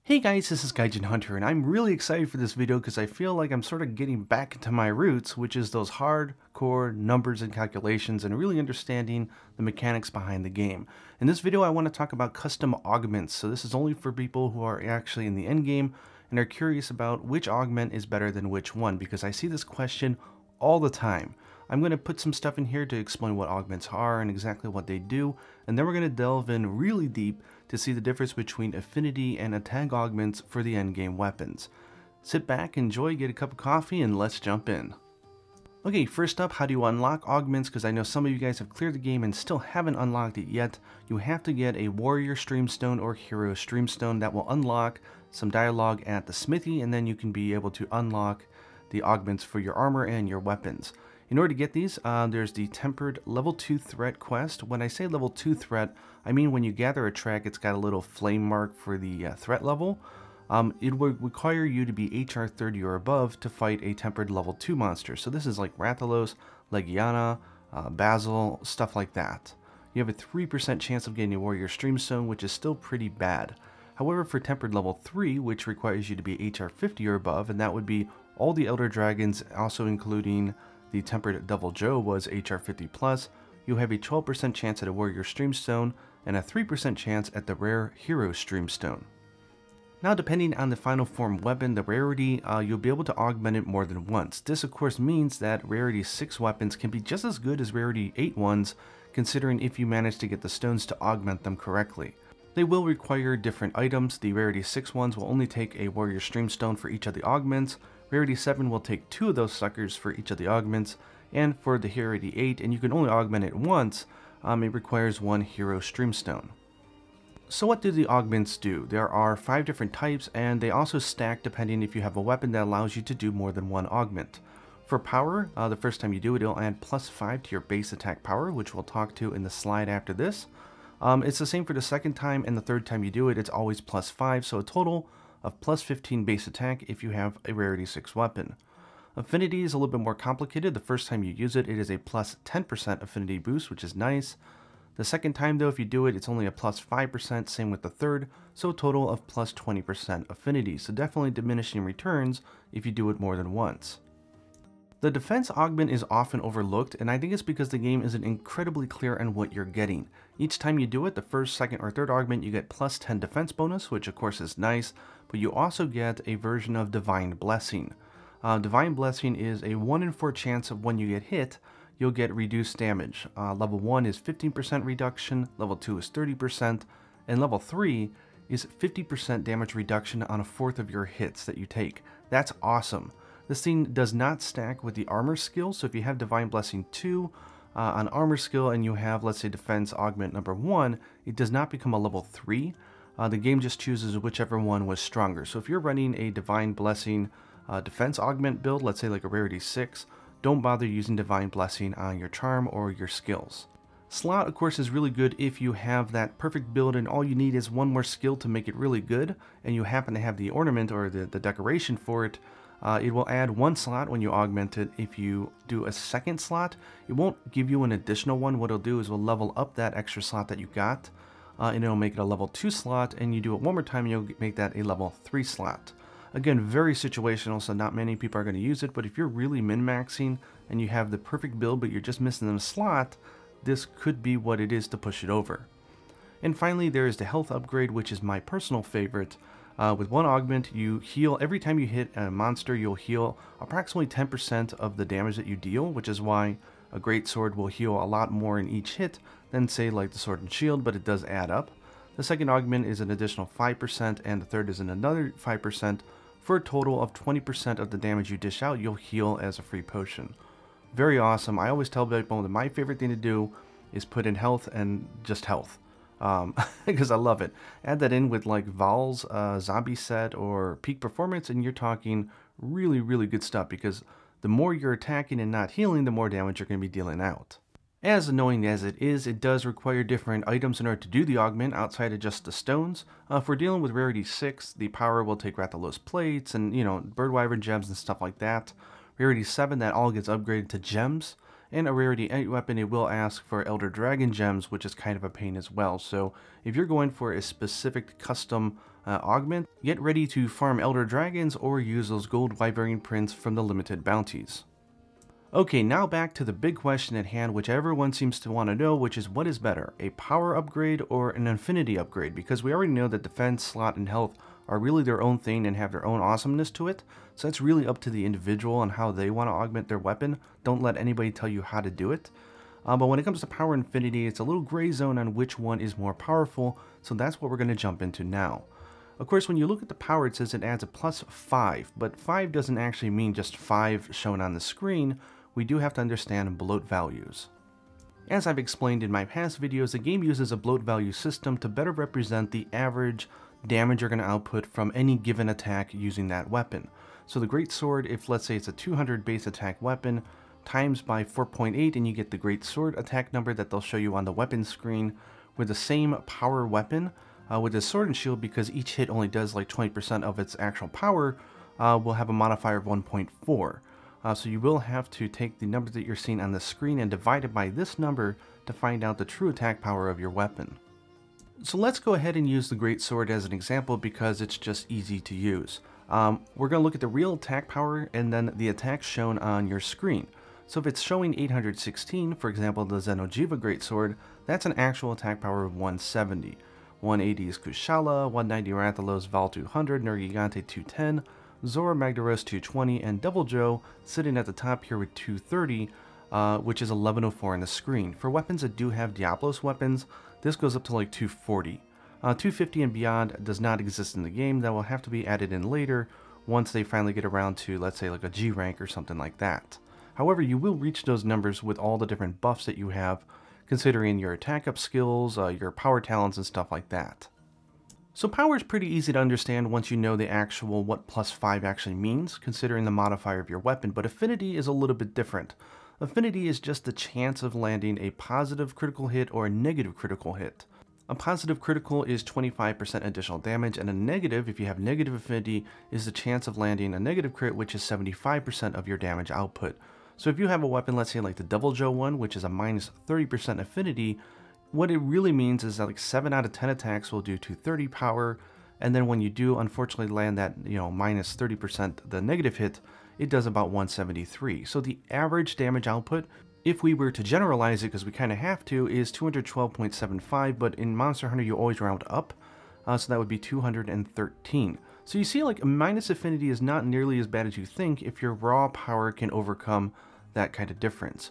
Hey guys, this is Gaijin Hunter, and I'm really excited for this video because I feel like I'm sort of getting back into my roots, which is those hardcore numbers and calculations and really understanding the mechanics behind the game. In this video, I want to talk about custom augments. So this is only for people who are actually in the end game and are curious about which augment is better than which one, because I see this question all the time. I'm going to put some stuff in here to explain what augments are and exactly what they do, and then we're going to delve in really deep to see the difference between affinity and attack augments for the endgame weapons. Sit back, enjoy, get a cup of coffee, and let's jump in. Okay, first up, how do you unlock augments? Because I know some of you guys have cleared the game and still haven't unlocked it yet. You have to get a warrior streamstone or hero streamstone that will unlock some dialogue at the smithy, and then you can be able to unlock the augments for your armor and your weapons. In order to get these, there's the tempered level 2 threat quest. When I say level 2 threat, I mean when you gather a track, it's got a little flame mark for the threat level. It would require you to be HR 30 or above to fight a tempered level 2 monster. So this is like Rathalos, Legiana, Basil, stuff like that. You have a 3% chance of getting a warrior streamstone, which is still pretty bad. However, for tempered level 3, which requires you to be HR 50 or above, and that would be all the Elder Dragons, also including the tempered Devil Joe was HR 50 plus, you have a 12% chance at a warrior streamstone and a 3% chance at the rare hero streamstone. Now, depending on the final form weapon, the rarity, you'll be able to augment it more than once. This of course means that rarity 6 weapons can be just as good as rarity 8 ones, considering if you manage to get the stones to augment them correctly. They will require different items. The rarity 6 ones will only take a warrior streamstone for each of the augments. Rarity 7 will take 2 of those suckers for each of the augments, and for the rarity 8, and you can only augment it once, it requires 1 hero streamstone. So what do the augments do? There are 5 different types, and they also stack depending if you have a weapon that allows you to do more than one augment. For power, the first time you do it, it'll add +5 to your base attack power, which we'll talk to in the slide after this. It's the same for the second time, and the third time you do it, it's always +5, so a total of +15 base attack if you have a rarity 6 weapon. Affinity is a little bit more complicated. The first time you use it, it is a +10% affinity boost, which is nice. The second time though, if you do it, it's only a +5%, same with the third, so a total of +20% affinity, so definitely diminishing returns if you do it more than once. The defense augment is often overlooked, and I think it's because the game isn't incredibly clear on what you're getting. Each time you do it, the first, second, or third augment, you get +10 defense bonus, which of course is nice, but you also get a version of Divine Blessing. Divine Blessing is a 1 in 4 chance of when you get hit, you'll get reduced damage. Level 1 is 15% reduction, level 2 is 30%, and level 3 is 50% damage reduction on 1/4 of your hits that you take. That's awesome. This thing does not stack with the armor skill, so if you have Divine Blessing 2 on armor skill and you have, let's say, defense augment number 1, it does not become a level 3. The game just chooses whichever one was stronger. So if you're running a Divine Blessing defense augment build, let's say like a rarity 6, don't bother using Divine Blessing on your charm or your skills. Slot, of course, is really good if you have that perfect build and all you need is one more skill to make it really good, and you happen to have the ornament or the decoration for it. It will add 1 slot when you augment it. If you do a second slot, it won't give you an additional one. What it'll do is will level up that extra slot that you got, and it'll make it a level 2 slot, and you do it one more time, you'll make that a level 3 slot. Again, very situational, so not many people are going to use it, but if you're really min-maxing and you have the perfect build, but you're just missing the slot, this could be what it is to push it over. And finally, there is the health upgrade, which is my personal favorite. With 1 augment, you heal every time you hit a monster. You'll heal approximately 10% of the damage that you deal, which is why a great sword will heal a lot more in each hit than, say, like the sword and shield, but it does add up. The second augment is an additional 5%, and the third is another 5%, for a total of 20% of the damage you dish out, you'll heal as a free potion. Very awesome. I always tell people that my favorite thing to do is put in health and just health. Because I love it. Add that in with like Val's zombie set or peak performance, and you're talking really, really good stuff, because the more you're attacking and not healing, the more damage you're going to be dealing out. As annoying as it is, it does require different items in order to do the augment outside of just the stones. If we're dealing with rarity 6, the power will take Rathalos plates and, bird wyvern gems and stuff like that. Rarity 7, that all gets upgraded to gems. And a rarity 8 weapon, it will ask for Elder Dragon gems, which is kind of a pain as well. So if you're going for a specific custom Augment, get ready to farm Elder Dragons or use those gold Wyverian prints from the limited bounties. Okay, now back to the big question at hand, which everyone seems to want to know, which is what is better, a power upgrade or an affinity upgrade? Because we already know that defense, slot, and health are really their own thing and have their own awesomeness to it. So it's really up to the individual on how they want to augment their weapon. Don't let anybody tell you how to do it. But when it comes to power and affinity, it's a little gray zone on which one is more powerful. So that's what we're going to jump into now. Of course, when you look at the power, it says it adds a +5, but 5 doesn't actually mean just 5 shown on the screen. We do have to understand bloat values. As I've explained in my past videos, the game uses a bloat value system to better represent the average damage you're going to output from any given attack using that weapon. So the Great Sword, if let's say it's a 200 base attack weapon, times by 4.8 and you get the Great Sword attack number that they'll show you on the weapon screen. With the same power weapon, with the Sword and Shield, because each hit only does like 20% of its actual power, will have a modifier of 1.4. So you will have to take the number that you're seeing on the screen and divide it by this number to find out the true attack power of your weapon. So let's go ahead and use the Great Sword as an example because it's just easy to use. We're going to look at the real attack power and then the attacks shown on your screen. So if it's showing 816, for example the Xeno'jiiva Great Sword, that's an actual attack power of 170. 180 is Kushala, 190 Rathalos, Val 200, Nergigante 210, Zora Magdaros 220, and Devil Joe sitting at the top here with 230, which is 1104 on the screen. For weapons that do have Diablos weapons, this goes up to like 240. 250 and beyond does not exist in the game. That will have to be added in later once they finally get around to, let's say, like a G rank or something like that. However, you will reach those numbers with all the different buffs that you have, considering your attack up skills, your power talents, and stuff like that. So power is pretty easy to understand once you know the actual what +5 actually means, considering the modifier of your weapon, but affinity is a little bit different. Affinity is just the chance of landing a positive critical hit or a negative critical hit. A positive critical is 25% additional damage, and a negative, if you have negative affinity, is the chance of landing a negative crit, which is 75% of your damage output. So if you have a weapon, let's say like the Devil Joe one, which is a -30% affinity, what it really means is that like 7 out of 10 attacks will do 230 power, and then when you do unfortunately land that, -30%, the negative hit, it does about 173. So the average damage output, if we were to generalize it, because we kind of have to, is 212.75, but in Monster Hunter you always round up, so that would be 213. So you see, like, a minus affinity is not nearly as bad as you think if your raw power can overcome that kind of difference.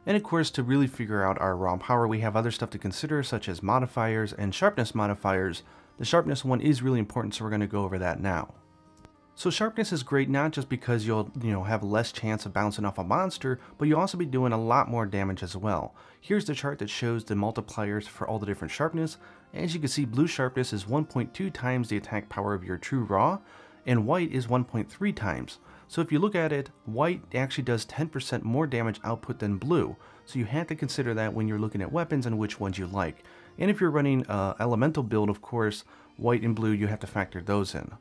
And of course, to really figure out our raw power, we have other stuff to consider, such as modifiers and sharpness modifiers. The sharpness one is really important, so we're going to go over that now. So sharpness is great not just because you'll have less chance of bouncing off a monster, but you'll also be doing a lot more damage as well. Here's the chart that shows the multipliers for all the different sharpness. As you can see, blue sharpness is 1.2 times the attack power of your true raw, and white is 1.3 times. So if you look at it, white actually does 10% more damage output than blue. So you have to consider that when you're looking at weapons and which ones you like. And if you're running an elemental build, of course, white and blue, you have to factor those in.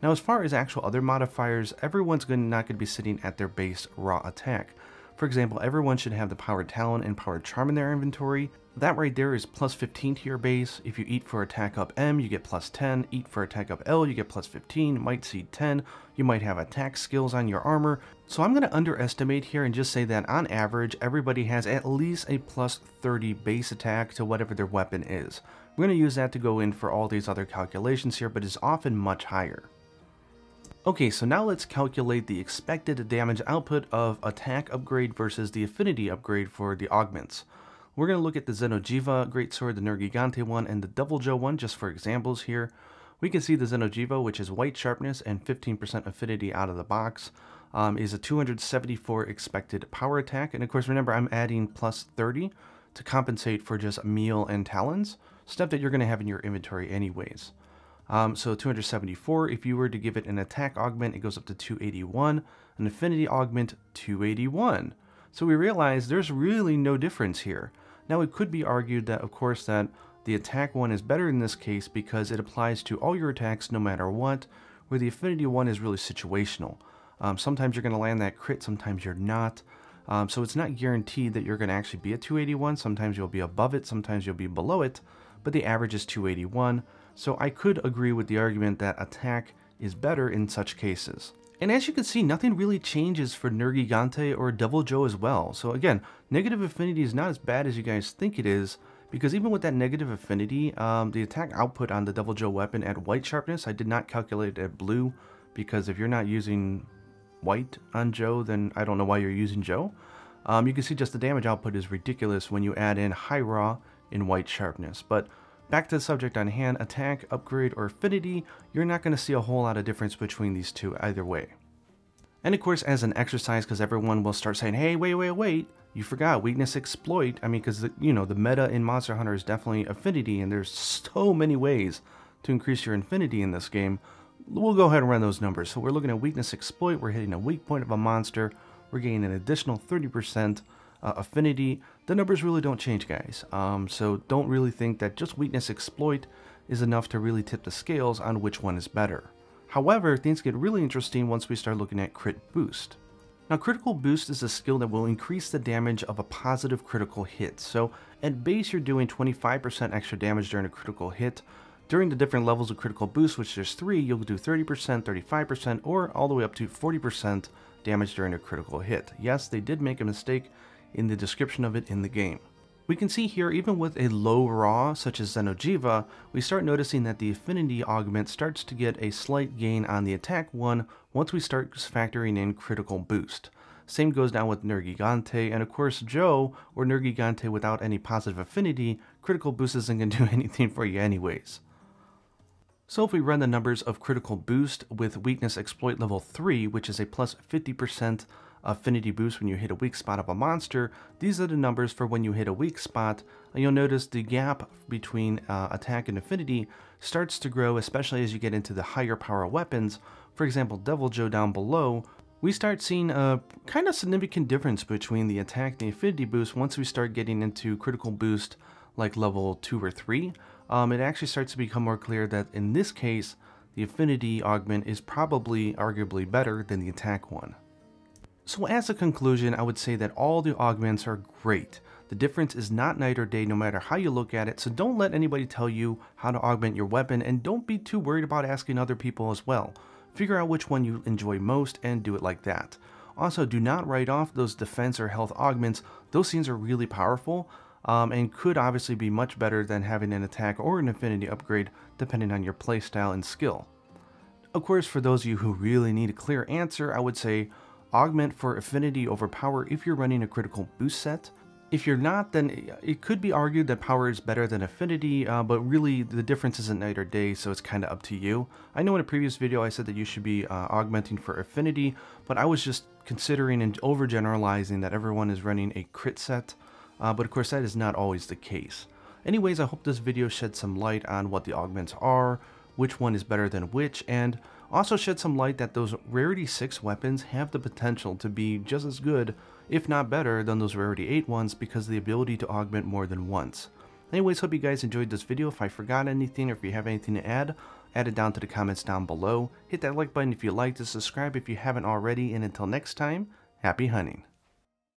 Now, as far as actual other modifiers, everyone's not going to be sitting at their base raw attack. For example, everyone should have the Powered Talon and Powered Charm in their inventory. That right there is +15 to your base. If you eat for attack up M, you get +10. Eat for attack up L, you get +15. Might seed 10. You might have attack skills on your armor. So I'm going to underestimate here and just say that on average, everybody has at least a +30 base attack to whatever their weapon is. We're going to use that to go in for all these other calculations here, but it's often much higher. Okay, so now let's calculate the expected damage output of attack upgrade versus the affinity upgrade for the augments. We're going to look at the Xeno'jiiva Greatsword, the Nergigante one, and the Devil Joe one just for examples here. We can see the Xeno'jiiva, which is white sharpness and 15% affinity out of the box, is a 274 expected power attack. And of course, remember, I'm adding +30 to compensate for just meal and talons, stuff that you're going to have in your inventory anyways. So 274, if you were to give it an attack augment, it goes up to 281, an affinity augment, 281. So we realize there's really no difference here. Now it could be argued that, of course, that the attack one is better in this case because it applies to all your attacks no matter what, where the affinity one is really situational. Sometimes you're going to land that crit, sometimes you're not. So it's not guaranteed that you're going to actually be at 281. Sometimes you'll be above it, sometimes you'll be below it, but the average is 281. So I could agree with the argument that attack is better in such cases. And as you can see, nothing really changes for Nergigante or Devil Joe as well. So again, negative affinity is not as bad as you guys think it is, because even with that negative affinity, the attack output on the Devil Joe weapon at white sharpness, I did not calculate it at blue, because if you're not using white on Joe, then I don't know why you're using Joe. You can see just the damage output is ridiculous when you add in high raw in white sharpness. But back to the subject on hand, attack, upgrade, or affinity, you're not going to see a whole lot of difference between these two either way. And of course, as an exercise, because everyone will start saying, hey, wait, you forgot weakness exploit. I mean, because the meta in Monster Hunter is definitely affinity, and there's so many ways to increase your affinity in this game. We'll go ahead and run those numbers. So we're looking at weakness exploit, we're hitting a weak point of a monster, we're getting an additional 30% affinity. The numbers really don't change, guys. So don't really think that just weakness exploit is enough to really tip the scales on which one is better. However, things get really interesting once we start looking at crit boost. Now, critical boost is a skill that will increase the damage of a positive critical hit. So at base, you're doing 25% extra damage during a critical hit. During the different levels of critical boost, which there's 3, you'll do 30%, 35%, or all the way up to 40% damage during a critical hit. Yes, they did make a mistake in the description of it in the game. We can see here, even with a low raw, such as Xeno'jiiva, we start noticing that the affinity augment starts to get a slight gain on the attack one once we start factoring in critical boost. Same goes down with Nergigante, and of course Joe, or Nergigante without any positive affinity, critical boost isn't going to do anything for you anyways. So if we run the numbers of critical boost with weakness exploit level 3, which is a plus 50% affinity boost when you hit a weak spot of a monster, these are the numbers for when you hit a weak spot, and you'll notice the gap between attack and affinity starts to grow, especially as you get into the higher power weapons. For example, Devil Joe down below, we start seeing a kind of significant difference between the attack and the affinity boost once we start getting into critical boost like level 2 or 3. It actually starts to become more clear that in this case, the affinity augment is probably arguably better than the attack one. So as a conclusion, I would say that all the augments are great. The difference is not night or day no matter how you look at it, so don't let anybody tell you how to augment your weapon, and don't be too worried about asking other people as well. Figure out which one you enjoy most and do it like that. Also, do not write off those defense or health augments. Those things are really powerful and could obviously be much better than having an attack or an affinity upgrade depending on your playstyle and skill. Of course, for those of you who really need a clear answer, I would say augment for affinity over power if you're running a critical boost set. If you're not, then it could be argued that power is better than affinity, but really the difference isn't night or day, so it's kind of up to you. I know in a previous video I said that you should be augmenting for affinity, but I was just considering and overgeneralizing that everyone is running a crit set, but of course that is not always the case. Anyways, I hope this video shed some light on what the augments are, which one is better than which, and also shed some light that those Rarity 6 weapons have the potential to be just as good, if not better, than those Rarity 8 ones because of the ability to augment more than once. Anyways, hope you guys enjoyed this video. If I forgot anything or if you have anything to add it down to the comments down below. Hit that like button if you liked it, subscribe if you haven't already, and until next time, happy hunting.